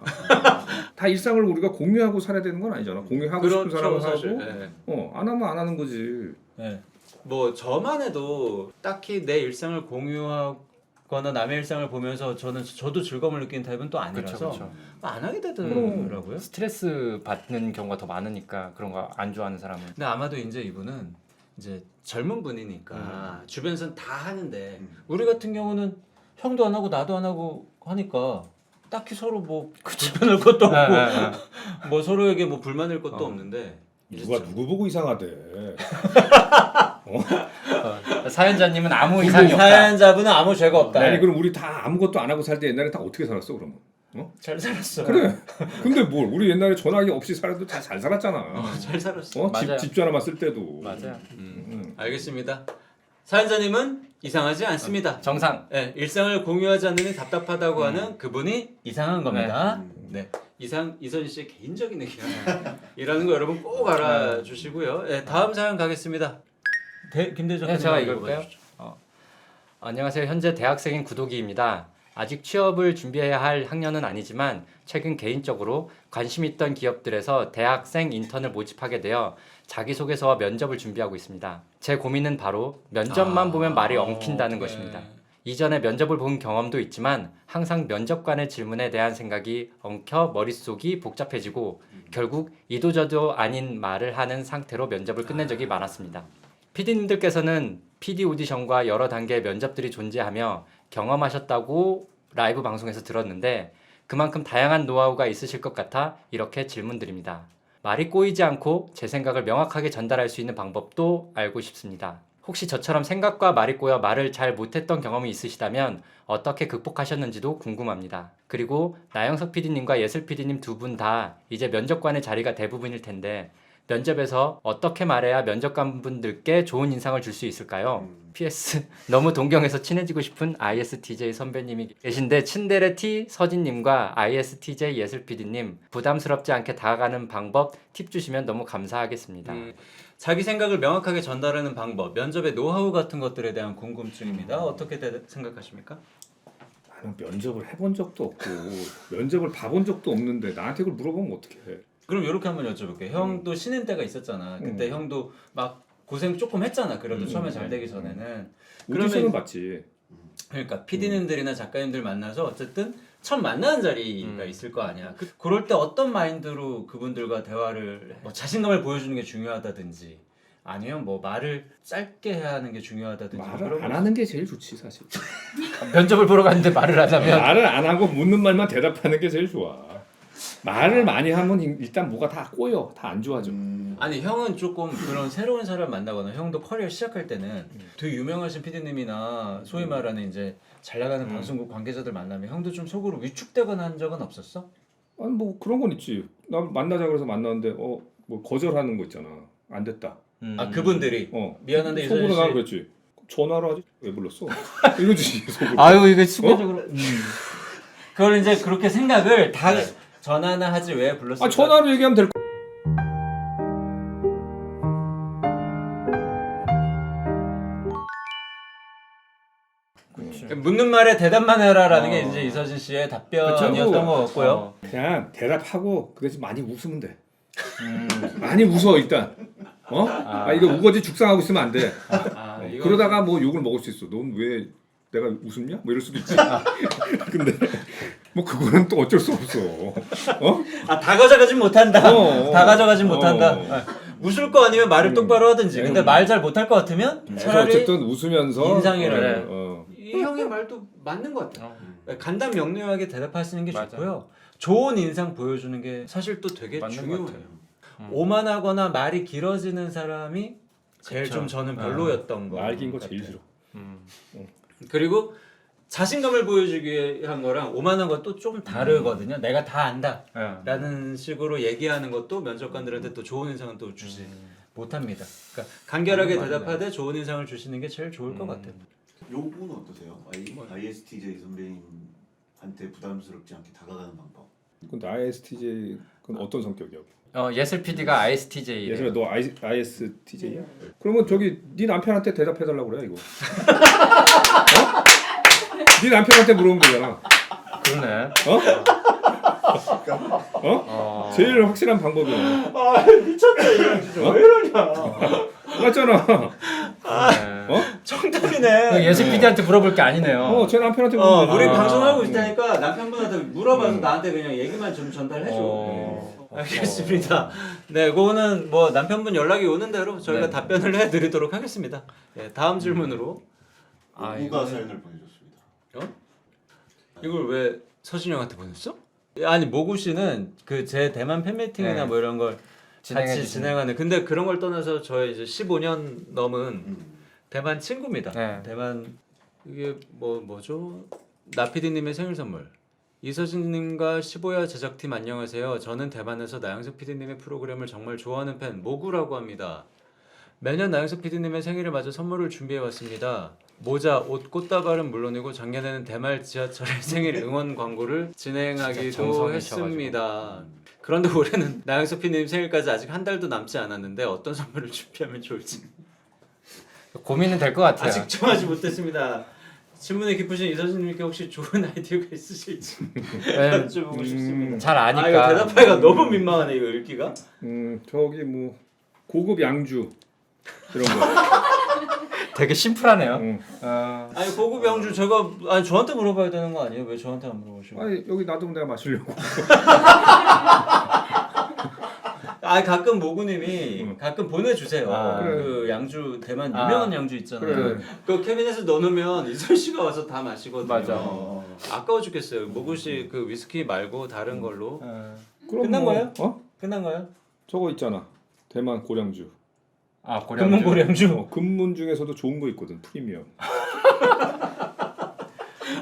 다 일상을 우리가 공유하고 살아야 되는 건 아니잖아. 공유하고 싶은 사람은 사실. 하고 네. 안 하면 안 하는 거지. 네. 뭐 저만 해도 딱히 내 일상을 공유하거나 남의 일상을 보면서 저도 즐거움을 느끼는 타입은 또 아니라서 그쵸. 안 하게 되더라고요. 스트레스 받는 경우가 더 많으니까 그런 거 안 좋아하는 사람은. 근데 아마도 이제 이분은 이제 젊은 분이니까 주변에서는 다 하는데 우리 같은 경우는 형도 안 하고 나도 안 하고 하니까 딱히 서로 뭐 불편할 것도 없고 뭐 서로에게 뭐 불만일 것도 없는데 누가 누구 보고 이상하대. 사연자님은 아무 이상이 없다. 사연자분은 아무 죄가 없다. 아니 그럼 우리 다 아무것도 안 하고 살 때 옛날에 다 어떻게 살았어 그러면? 잘 살았어. 그래. 근데 뭘 우리 옛날에 전화기 없이 살아도 다 잘 살았잖아. 잘 살았어. 맞아요. 집 전화만 쓸 때도. 맞아요. 알겠습니다. 사연자님은 이상하지 않습니다. 정상. 네, 일상을 공유하지 않으니 답답하다고 하는 그분이 이상한 겁니다. 네. 이선희 씨의 개인적인 의견이라는 거 여러분 꼭 알아주시고요. 네, 다음 사연 가겠습니다. 김대정 네, 제가 선생님 읽을까요? 읽어주시죠. 안녕하세요. 현재 대학생인 구독이입니다. 아직 취업을 준비해야 할 학년은 아니지만 최근 개인적으로 관심 있던 기업들에서 대학생 인턴을 모집하게 되어 자기소개서와 면접을 준비하고 있습니다. 제 고민은 바로 면접만 보면 말이 엉킨다는 그래. 것입니다. 이전에 면접을 본 경험도 있지만 항상 면접관의 질문에 대한 생각이 엉켜 머릿속이 복잡해지고 결국 이도저도 아닌 말을 하는 상태로 면접을 끝낸 적이 많았습니다. PD님들께서는 PD 오디션과 여러 단계의 면접들이 존재하며 경험하셨다고 라이브 방송에서 들었는데 그만큼 다양한 노하우가 있으실 것 같아 이렇게 질문드립니다. 말이 꼬이지 않고 제 생각을 명확하게 전달할 수 있는 방법도 알고 싶습니다. 혹시 저처럼 생각과 말이 꼬여 말을 잘 못했던 경험이 있으시다면 어떻게 극복하셨는지도 궁금합니다. 그리고 나영석 PD님과 예슬 PD님 두 분 다 이제 면접관의 자리가 대부분일 텐데 면접에서 어떻게 말해야 면접관분들께 좋은 인상을 줄 수 있을까요? PS 너무 동경해서 친해지고 싶은 ISTJ 선배님이 계신데 친데레 T 서진님과 ISTJ 예슬 PD님 부담스럽지 않게 다가가는 방법 팁 주시면 너무 감사하겠습니다. 자기 생각을 명확하게 전달하는 방법, 면접의 노하우 같은 것들에 대한 궁금증입니다. 어떻게 생각하십니까? 나는 면접을 해본 적도 없고 면접을 봐본 적도 없는데 나한테 그걸 물어보면 어떡해. 그럼 이렇게 한번 여쭤볼게요. 형도 신인 때가 있었잖아. 그때 형도 막 고생 조금 했잖아. 그래도 처음에 잘 되기 전에는. 오디션은 봤지. 그러니까 PD님들이나 작가님들 만나서 어쨌든 처음 만나는 자리가 있을 거 아니야. 그럴 때 어떤 마인드로 그분들과 대화를 뭐 자신감을 보여주는 게 중요하다든지 아니요 뭐 말을 짧게 해야 하는 게 중요하다든지 말을 안 하는 게 제일 좋지 사실. 면접을 보러 갔는데 말을 안 하면 말을 안 하고 묻는 말만 대답하는 게 제일 좋아. 말을 많이 하면 일단 뭐가 다 꼬여, 다 안 좋아져. 아니 형은 조금 그런 새로운 사람을 만나거나 형도 커리어 시작할 때는 되게 유명하신 PD님이나 소위 말하는 이제 잘 나가는 방송국 관계자들 만나면 형도 좀 속으로 위축되거나 한 적은 없었어? 아니 뭐 그런 건 있지. 나 만나자 그래서 만났는데 뭐 거절하는 거 있잖아. 안 됐다. 아 그분들이 미안한데 속으로 이선희 씨 나는 그랬지. 전화로 하지 왜 불렀어? 이거지 속으로. 아유 이거 수비적으로 그걸 이제 그렇게 생각을 다 전화나 하지 왜 불렀을까? 아 전화로 얘기하면 될 거. 묻는 말에 대답만 해라라는 게 이제 이서진 씨의 답변이었던 것 같고요. 그냥 대답하고 그 대신 많이 웃으면 돼. 많이 웃어 일단. 이거 우거지 죽상하고 있으면 안 돼. 그러다가 뭐 욕을 먹을 수 있어. 넌 왜 내가 웃음냐? 뭐 이럴 수도 있지. 근데 뭐 그거는 또 어쩔 수 없어. 다 가져가진 못한다. 다 가져가진 못한다. 어. 웃을 거 아니면 말을 똑바로 하든지. 근데 말 잘 못할 것 같으면 차라리 어쨌든 웃으면서 인상이라. 이 형의 말도 맞는 것 같아. 간단 명료하게 대답하시는 게 좋고요. 좋은 인상 보여주는 게 사실 또 되게 중요해요. 오만하거나 말이 길어지는 사람이 제일 좀 저는 별로였던 거. 말 긴 거 제일 싫어. 그리고 자신감을 보여주기 위한 거랑 오만한 것도 좀 다르거든요. 내가 다 안다 라는 식으로 얘기하는 것도 면접관들한테 또 좋은 인상은 또 주지 못합니다. 그러니까 간결하게 대답하되 좋은 인상을 주시는 게 제일 좋을 것 같아요. 요분 어떠세요? ISTJ 선배님한테 부담스럽지 않게 다가가는 방법. 근데 ISTJ 그건 어떤 성격이야? 예슬 PD가 ISTJ. 예슬아 너 ISTJ야? 그러면 저기 네 남편한테 대답해 달라고 그래 이거. 네 남편한테 물어보면 되잖아. 그러네. 제일 확실한 방법이야. 미쳤다 이거 진짜 왜 이러냐. 맞잖아. 정답이네. 예슬 PD한테 물어볼 게 아니네요. 제 남편한테 물어보면 우리 되잖아. 방송하고 있다니까 남편분한테 물어봐서 나한테 그냥 얘기만 좀 전달해줘. 알겠습니다. 네, 그거는 뭐 남편분 연락이 오는 대로 저희가 답변을 해드리도록 하겠습니다. 네, 다음 질문으로. 누가 사연을 보내줬습니다. 이걸 왜 서진이 형한테 보냈어? 아니 모구 씨는 그 제 대만 팬미팅이나 뭐 이런 걸 같이 진행하는. 근데 그런 걸 떠나서 저희 이제 15년 넘은 대만 친구입니다. 대만 이게 뭐죠? 나피디님의 생일 선물. 이서진님과 15야 제작팀 안녕하세요. 저는 대만에서 나영석 PD님의 프로그램을 정말 좋아하는 팬 모구라고 합니다. 매년 나영석 PD님의 생일을 맞아 선물을 준비해왔습니다. 모자, 옷, 꽃다발은 물론이고 작년에는 대만 지하철의 생일 응원 광고를 진행하기도 했습니다. 그런데 올해는 나영석 PD님 생일까지 아직 한 달도 남지 않았는데 어떤 선물을 준비하면 좋을지 고민은 될 것 같아요. 아직 정하지 못했습니다. 질문에 깊으신 이서진님께 혹시 좋은 아이디어가 있으실지 여쭤보고 싶습니다. 잘 아니까. 이거 대답하기가 너무 민망하네 이거 읽기가. 저기 뭐 고급 양주 이런 거. 되게 심플하네요. 아니 고급 양주 제가 저한테 물어봐야 되는 거 아니에요? 왜 저한테 안 물어보시고? 아니 여기 놔두면 내가 마시려고. 가끔 모구님이 가끔 보내주세요. 그래. 그 양주 대만 유명한 양주 있잖아요. 그래. 그 캐비넷에 넣어놓으면 이설 씨가 와서 다 마시거든요. 맞아. 아까워 죽겠어요. 모구 씨 그 위스키 말고 다른 걸로. 그럼 끝난 뭐, 거예요? 끝난 거예요? 저거 있잖아. 대만 고량주. 고량주. 고량주. 금문 중에서도 좋은 거 있거든. 프리미엄.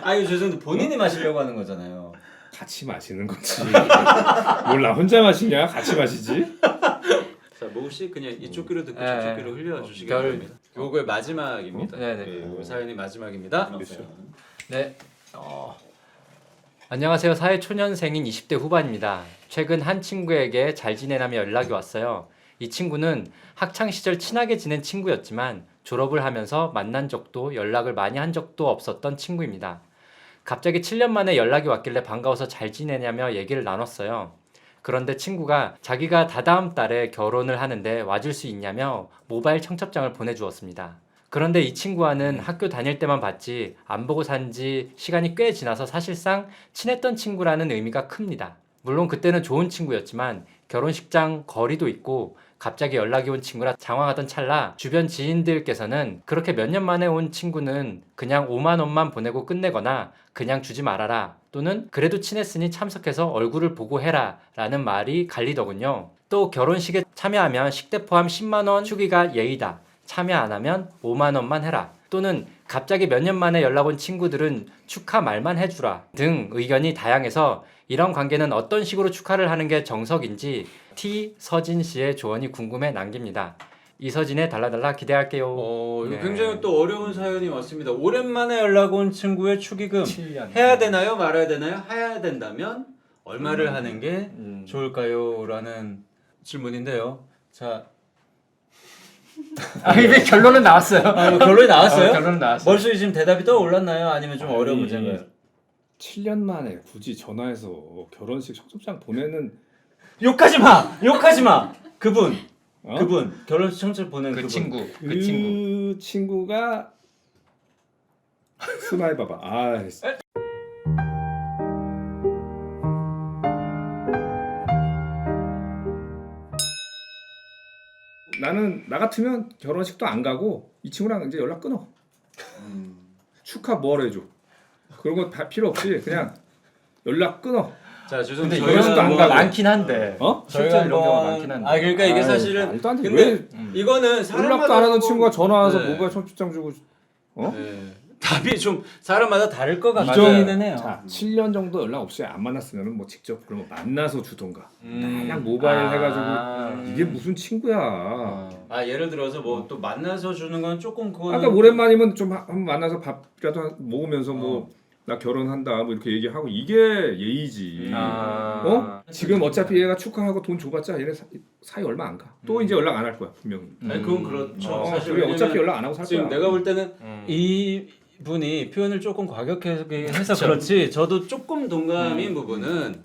이거 죄송한데 본인이 마시려고 하는 거잖아요. 같이 마시는 거지. 몰라 혼자 마시냐? 같이 마시지. 자, 모구 씨 그냥 이쪽 귀로 듣고 저쪽 귀로 흘려주시기 바랍니다. 요거의 마지막입니다. 요 사연이 마지막입니다. 네. 안녕하세요. 사회초년생인 20대 후반입니다. 최근 한 친구에게 잘 지내라며 연락이 왔어요. 이 친구는 학창시절 친하게 지낸 친구였지만 졸업을 하면서 만난 적도 연락을 많이 한 적도 없었던 친구입니다. 갑자기 7년 만에 연락이 왔길래 반가워서 잘 지내냐며 얘기를 나눴어요. 그런데 친구가 자기가 다다음 달에 결혼을 하는데 와줄 수 있냐며 모바일 청첩장을 보내주었습니다. 그런데 이 친구와는 학교 다닐 때만 봤지 안 보고 산 지 시간이 꽤 지나서 사실상 친했던 친구라는 의미가 큽니다. 물론 그때는 좋은 친구였지만 결혼식장 거리도 있고 갑자기 연락이 온 친구라 당황하던 찰나 주변 지인들께서는 그렇게 몇 년 만에 온 친구는 그냥 5만 원만 보내고 끝내거나 그냥 주지 말아라 또는 그래도 친했으니 참석해서 얼굴을 보고 해라 라는 말이 갈리더군요. 또 결혼식에 참여하면 식대 포함 10만 원 축의가 예의다. 참여 안 하면 5만 원만 해라. 또는 갑자기 몇 년 만에 연락 온 친구들은 축하 말만 해주라 등 의견이 다양해서 이런 관계는 어떤 식으로 축하를 하는 게 정석인지 T 서진 씨의 조언이 궁금해 남깁니다. 이서진의 달라달라 기대할게요. 이거 네. 굉장히 또 어려운 사연이 왔습니다. 오랜만에 연락 온 친구의 축의금 7년. 해야 되나요? 말아야 되나요? 해야 된다면 얼마를 하는 게 음. 좋을까요? 라는 질문인데요. 자, 이미 결론은 나왔어요. 결론이 나왔어요? 결론은 나왔어요. 머릿속에 지금 대답이 떠올랐나요? 아니면 좀 어려운 아니, 문제인가요? 7년 만에 굳이 전화해서 결혼식 청첩장 보내는 욕하지 마! 욕하지 마! 그분! 어? 그분! 결혼식 청첩 보낸 그 그분. 친구. 그 친구가 스마일 봐봐. 아, 나는 나 같으면 결혼식도 안 가고 이 친구랑 이제 연락 끊어. 축하 뭘 해줘. 그런 거 다 필요 없이 그냥 연락 끊어. 자, 죄송합니다. 근데 결혼식도 이런 안 경우가 가고. 많긴 한데. 어? 실제 이런 경우가 많긴 한데. 그러니까 이게 아이, 사실은 말도 안 돼. 근데 왜 이거는 사람마다 연락도 안 하는 조금- 친구가 전화 와서 네. 모바일 청첩장 주고 어? 네. 답이 좀 사람마다 다를 것 이전- 같기는 해요. 자, 7년 정도 연락 없이 안 만났으면 뭐 직접 그러면 만나서 주던가. 음. 그냥 모바일 아. 해가지고 이게 무슨 친구야. 예를 들어서 뭐 또 만나서 주는 건 조금 그거는 아까 오랜만이면 좀 한번 만나서 밥이라도 먹으면서 뭐 나 결혼한다 뭐 이렇게 얘기하고 이게 예의지. 어? 지금 어차피 얘가 축하하고 돈 줘봤자 얘네 사이 얼마 안 가. 또 이제 연락 안 할 거야 분명히. 아니 그건 그렇죠. 사실 그래, 왜냐면 어차피 연락 안 하고 살 지금 거야. 내가 볼 때는 이 분이 표현을 조금 과격하게 해서 그렇지 저도 조금 동감인 부분은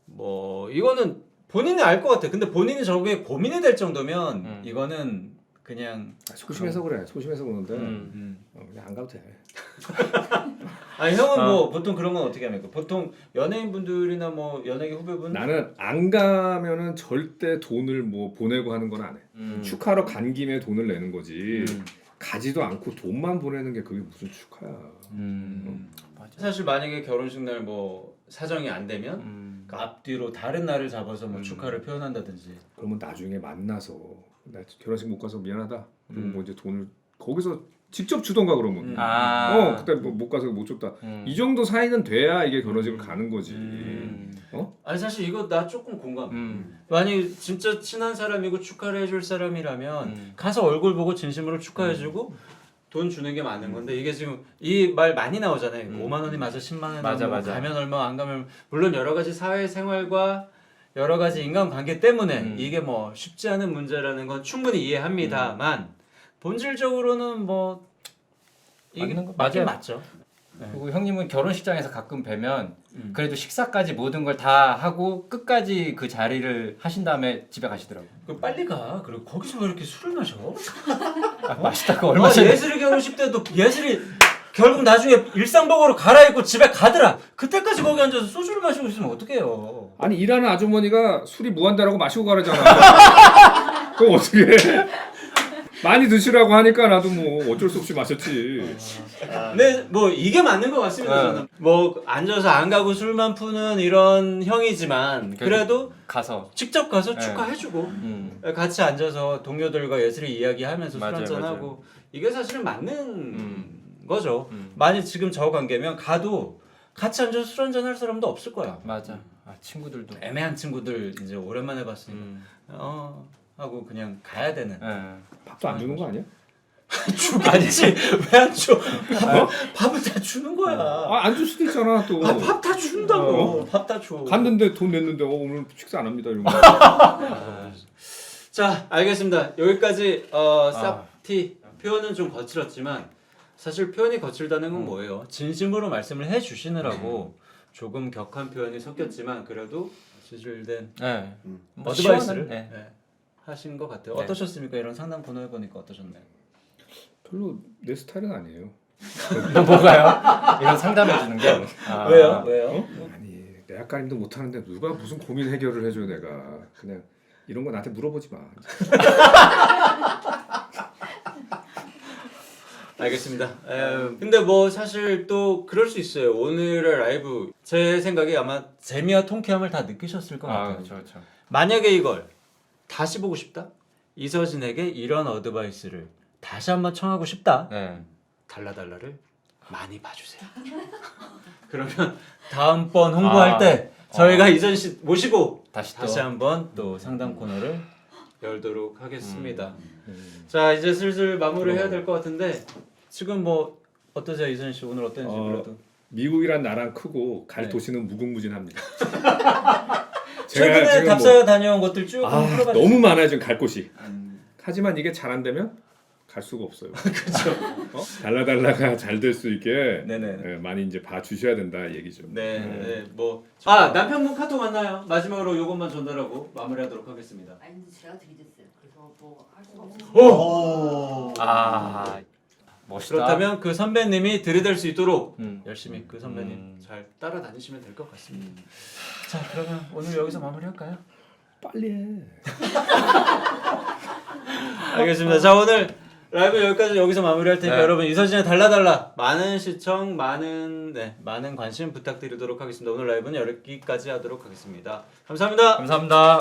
뭐 이거는 본인이 알 것 같아. 근데 본인이 저게 고민이 될 정도면 이거는 그냥 소심해서 그래. 소심해서 그러는데 음. 그냥 안 가도 돼. 아니 형은 뭐 보통 그런 건 어떻게 합니까? 보통 연예인분들이나 뭐 연예계 후배분 나는 안 가면은 절대 돈을 뭐 보내고 하는 건 안 해. 축하하러 간 김에 돈을 내는 거지. 가지도 않고 돈만 보내는 게 그게 무슨 축하야. 사실 만약에 결혼식 날 뭐 사정이 안 되면 그 앞뒤로 다른 날을 잡아서 뭐 축하를 표현한다든지 그러면 나중에 만나서 나 결혼식 못 가서 미안하다. 그리고 뭐 이제 돈을 거기서 직접 주던가 그러면. 그때 뭐 못 가서 못 줬다. 이 정도 사이는 돼야 이게 결혼식을 가는 거지. 어? 아니 사실 이거 나 조금 공감. 만약에 진짜 친한 사람이고 축하를 해줄 사람이라면 가서 얼굴 보고 진심으로 축하해주고 돈 주는 게 맞는 건데 이게 지금 이 말 많이 나오잖아요. 5만 원이 맞아 10만 원이 맞아, 뭐 맞아. 가면 얼마 안 가면 물론 여러 가지 사회생활과 여러 가지 인간관계 때문에 이게 뭐 쉽지 않은 문제라는 건 충분히 이해합니다만 본질적으로는 뭐 이게 맞는 거 맞긴 맞아요. 맞죠. 그리고 형님은 결혼식장에서 가끔 뵈면 그래도 식사까지 모든 걸 다 하고 끝까지 그 자리를 하신 다음에 집에 가시더라고요. 그 빨리 가. 그리고 거기서 왜 이렇게 술을 마셔? 맛있다고 얼마 전에 예슬이 결혼식 때도 예슬이 결국 나중에 일상복으로 갈아입고 집에 가더라. 그때까지 거기 앉아서 소주를 마시고 있으면 어떡해요? 아니 일하는 아주머니가 술이 무한대라고 마시고 가라잖아. 그럼 어떻게 해? 많이 드시라고 하니까 나도 뭐 어쩔 수 없이 마셨지. 근데 뭐 이게 맞는 것 같습니다. 저는 뭐 앉아서 안 가고 술만 푸는 이런 형이지만 그래도 가서 직접 가서 네. 축하해주고 같이 앉아서 동료들과 예슬이 이야기하면서 맞아요, 술 한잔하고 맞아요. 이게 사실은 맞는 거죠. 만약 지금 저 관계면 가도 같이 앉아서 술 한잔 할 사람도 없을 거야. 맞아. 친구들도 애매한 친구들 이제 오랜만에 봤으니까 하고 그냥 가야 되는. 밥도 안 주는 거 아니야? 주겠지. 왜 안 줘? 밥을 다 주는 거야. 안 줄 수도 있잖아 또. 밥 다 준다고. 밥 다 줘. 갔는데 돈 냈는데 오늘 식사 안 합니다 이런 거. 자, 알겠습니다. 여기까지 쌉티 표현은 좀 거칠었지만 사실 표현이 거칠다는 건 뭐예요? 진심으로 말씀을 해주시느라고 조금 격한 표현이 섞였지만 그래도 수술된 어드바이스를 네. 하신 것 같아요. 네. 어떠셨습니까? 이런 상담 번호 해보니까 어떠셨나요? 별로 내 스타일은 아니에요. 뭐가요? 이런 상담해 주는 게 왜요? 왜요? 아니 내 학과님도 못하는데 누가 무슨 고민 해결을 해줘 내가. 그냥 이런 거 나한테 물어보지 마. 알겠습니다. 근데 뭐 사실 또 그럴 수 있어요. 오늘의 라이브 제 생각에 아마 재미와 통쾌함을 다 느끼셨을 것 같아요. 그렇죠. 만약에 이걸 다시 보고 싶다. 이서진에게 이런 어드바이스를 다시 한번 청하고 싶다. 네. 달라달라를 많이 봐주세요. 그러면 다음번 홍보할 때 저희가 이서진 씨 모시고 다시 한번 또 상담 코너를 열도록 하겠습니다. 자 이제 슬슬 마무리를 해야 될 것 같은데 지금 뭐 어떠세요 이서진 씨 오늘 어땠는지 그래도 미국이란 나라는 크고 갈 네. 도시는 무궁무진합니다. 최근에 지금 답사 다녀온 것들 쭉 풀어가지고 너무 많아요 지금 갈 곳이. 하지만 이게 잘 안 되면 갈 수가 없어요. 그렇죠. 달라달라가 잘 될 수 있게 네네. 많이 이제 봐주셔야 된다 얘기죠. 네, 뭐 남편분 카톡 왔나요? 마지막으로 요것만 전달하고 마무리하도록 하겠습니다. 아니 근데 제가 들이댔어요. 그래서 뭐 할 수가 없어요. 오. 멋있다. 그렇다면 그 선배님이 들이댈 수 있도록 열심히 그 선배님 음. 잘 따라다니시면 될 것 같습니다. 자 그러면 오늘 여기서 마무리할까요? 빨리 해. 알겠습니다. 자 오늘 라이브 여기서 마무리할 테니까 네. 여러분 이서진의 달라달라 많은 시청 많은 관심 부탁드리도록 하겠습니다. 오늘 라이브는 여기까지 하도록 하겠습니다. 감사합니다. 감사합니다.